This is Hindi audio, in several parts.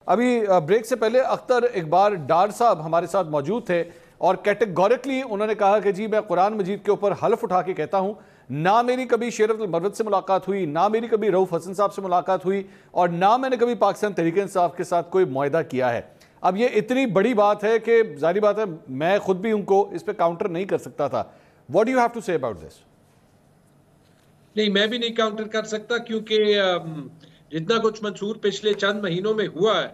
अभी ब्रेक से पहले अख्तर इकबाल डार साहब हमारे साथ मौजूद थे और कैटेगोरिकली उन्होंने कहा कि जी मैं कुरान मजीद के ऊपर हल्फ उठा के कहता हूं, ना मेरी कभी शेर अब्दुल मर्वत से मुलाकात हुई, ना मेरी कभी रऊफ हसन साहब से मुलाकात हुई और ना मैंने कभी पाकिस्तान तहरीक इंसाफ के साथ कोई मुआहदा किया है। अब ये इतनी बड़ी बात है कि जाहिर बात है मैं खुद भी उनको इस पर काउंटर नहीं कर सकता था। What do you have to say about this? नहीं, मैं भी नहीं काउंटर कर सकता क्योंकि जितना कुछ मंसूर पिछले चंद महीनों में हुआ है,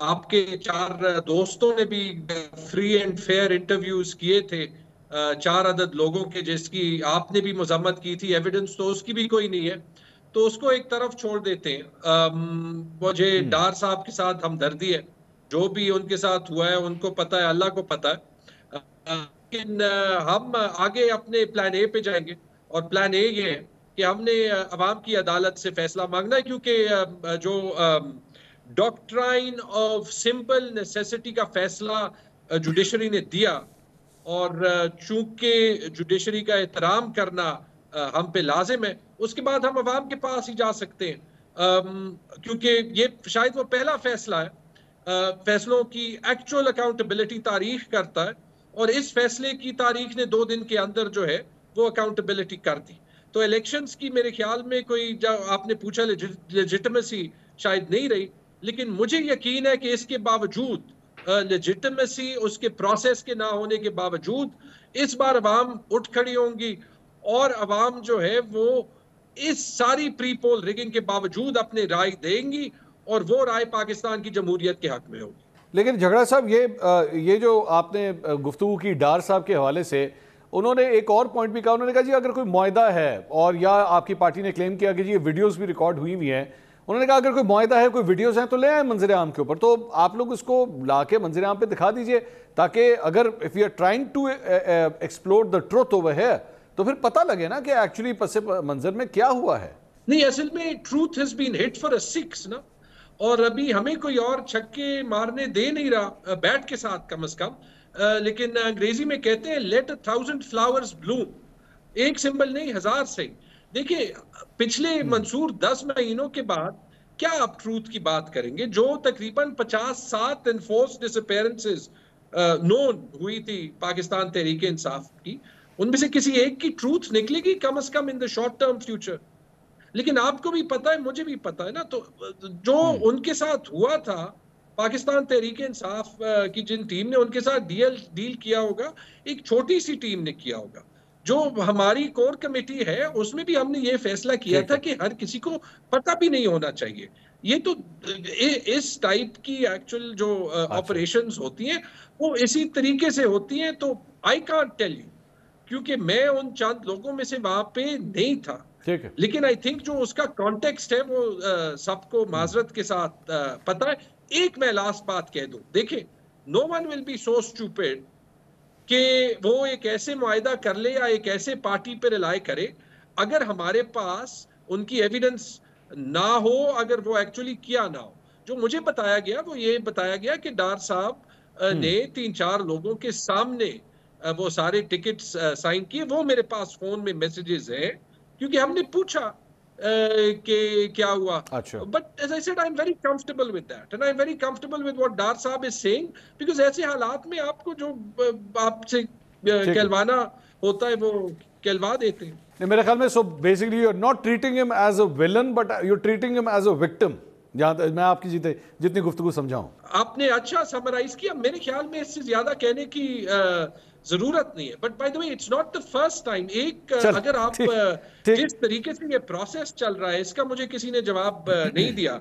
आपके 4 दोस्तों ने भी फ्री एंड फेयर इंटरव्यूज किए थे 4 अदद लोगों के, जिसकी आपने भी मजम्मत की थी। एविडेंस तो उसकी भी कोई नहीं है, तो उसको एक तरफ छोड़ देते हैं। मुझे डार साहब के साथ हमदर्दी है, जो भी उनके साथ हुआ है उनको पता है, अल्लाह को पता है। लेकिन हम आगे अपने प्लान ए पे जाएंगे और प्लान ए ये है कि हमने अवाम की अदालत से फैसला मांगना है, क्योंकि जो डॉक्ट्राइन ऑफ सिंपल नेसेसिटी का फैसला जुडिशरी ने दिया, और चूंकि जुडिशरी का एहतराम करना हम पे लाजिम है, उसके बाद हम अवाम के पास ही जा सकते हैं, क्योंकि ये शायद वो पहला फैसला है। फैसलों की एक्चुअल अकाउंटेबिलिटी तारीख करता है, और इस फैसले की तारीख ने 2 दिन के अंदर जो है वो अकाउंटेबिलिटी कर दी। तो इलेक्शंस की मेरे ख्याल में कोई, जब आपने पूछा लेजिटिमेसी शायद नहीं रही, लेकिन मुझे यकीन है कि इसके बावजूद लेजिटिमेसी उसके प्रोसेस के ना होने के बावजूद इस बार अवाम उठ खड़ी होंगी, और अवाम जो है वो इस सारी प्री पोल रिगिंग के बावजूद अपनी राय देंगी, और वो राय पाकिस्तान की जमहूरियत के हक में होगी। लेकिन झगड़ा साहब, ये जो आपने गुफ्तगू की डार साहब के हवाले से, उन्होंने एक और पॉइंट भी कहा। उन्होंने कहा जी अगर कोई मुआहदा है, और या आपकी पार्टी ने क्लेम किया कि जी ये वीडियोस भी रिकॉर्ड हुई हुई हैं, उन्होंने कहा अगर कोई मुआहदा है, कोई वीडियोस हैं तो ले आए मंजर आम के ऊपर, तो आप लोग उसको ला के मंजर आम पे दिखा दीजिए, ताकि अगर if you are trying to explore the truth over here, तो फिर पता लगे ना कि एक्चुअली पस मंजर में क्या हुआ है। नहीं, असल में truth has been hit for a 6 ना, और अभी हमें कोई और छक्के मारने दे नहीं रहा बैट के साथ, कम से कम। लेकिन अंग्रेजी में कहते हैं लेट 1000 फ्लावर्स ब्लूम, एक सिंबल नहीं 1000 से। देखिए, पिछले मंसूर 10 महीनों के बाद क्या आप ट्रूथ की बात करेंगे? जो तकरीबन 57 एनफोर्स डिसअपीयरेंसेस नोन हुई थी पाकिस्तान तहरीक इंसाफ की, उनमें से किसी एक की ट्रूथ निकलेगी कम से कम in the short term future. लेकिन आपको भी पता है, मुझे भी पता है ना, तो जो उनके साथ हुआ था, पाकिस्तान तहरीक इंसाफ की जिन टीम ने उनके साथ डील किया होगा, एक छोटी सी टीम ने किया होगा। जो हमारी कोर कमेटी है उसमें भी हमने ये फैसला किया था कि हर किसी को पता भी नहीं होना चाहिए। ये तो इस टाइप की एक्चुअल जो ऑपरेशंस होती हैं वो इसी तरीके से होती हैं। तो आई कांट टेल यू, क्योंकि मैं उन चंद लोगों में से वहां पे नहीं था। लेकिन आई थिंक जो उसका कॉन्टेक्स्ट है वो सबको माजरत के साथ पता है। एक मैं लास्ट बात कह दूं, देखिए, no one will be so stupid कि वो एक ऐसे मुआहदा कर ले या एक ऐसे पार्टी पे रिलाय करे अगर हमारे पास उनकी एविडेंस ना हो, अगर वो एक्चुअली किया ना हो। जो मुझे बताया गया वो ये बताया गया कि डार साहब ने 3-4 लोगों के सामने वो सारे टिकट्स साइन किए। वो मेरे पास फोन में मैसेजेस है, क्योंकि हमने पूछा कि क्या हुआ। But as I said, I am very comfortable with that, and I am very comfortable with what Dar sahab is saying, because ऐसे हालात में आपको जो आपसे कहलवाना होता है वो कहलवा देते हैं। मेरे ख्याल में so basically you are not treating him as a villain, but you are treating him as a victim, जहां तक मैं आपकी जितनी गुफ्तगू समझाऊं। आपने अच्छा समराइज किया। मेरे ख्याल में इससे ज्यादा कहने की जरूरत नहीं है। But by the way, it's not the first time. अगर आप जिस तरीके से ये प्रोसेस चल रहा है, इसका मुझे किसी ने जवाब नहीं दिया।